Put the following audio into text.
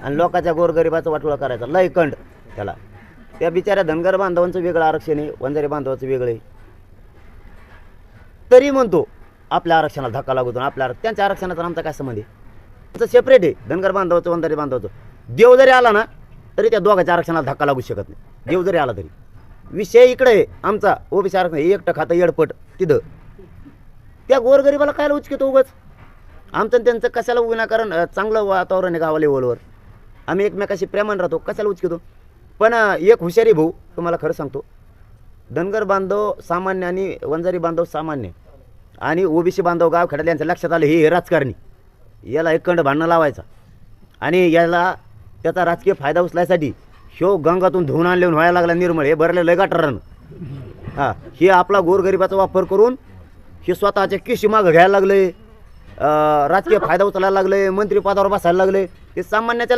आणि लोकांच्या गोरगरिबाचं वाटोळा करायचा लय कंड त्याला. त्या बिचाऱ्या धनगर बांधवांचं वेगळं आरक्षण आहे, वंजारी बांधवाचं वेगळं आहे. तरी म्हणतो आपल्या आरक्षणाला धक्का लागतो. आपल्या त्यांच्या आरक्षणाचा आमचा काय संबंध आहे? त्याचं सेपरेट आहे धनगर बांधवाचं वंजारी बांधवाचं. देव जरी आला ना तरी त्या दोघांच्या आरक्षणाला धक्का लागू शकत नाही. देव जरी आला तरी विषय इकडे आहे आमचा ओबीसी आरक्षण. एकटं खातं येडपट तिथं त्या गोरगरिबाला काय उचकितो उगाच. आमचं त्यांचं कशाला विनाकारण चांगलं वातावरण आहे गावा लेवलवर. आम्ही एकमेकाशी प्रेमान राहतो, कशाला उचकितो. पण एक हुशारी भाऊ तुम्हाला खरं सांगतो, धनगर बांधव सामान्य आणि वंजारी बांधव सामान्य आणि ओबीसी बांधव गाव खेड्यात यांच्या लक्षात आलं हे राजकारणी. याला एक कंड भांडणं लावायचा आणि याला त्याचा राजकीय फायदा उचलायसाठी ह्यो गंगातून धुवून आणले व्हायला लागला निर्मळ. हे भरले लय गाठरानं. हां, हे आपला गोरगरिबाचा वापर करून हे स्वतःच्या किशी मागं घ्यायला लागले, राजकीय फायदा उचलायला लागले, मंत्रिपदावर बसायला लागले. हे सामान्याच्या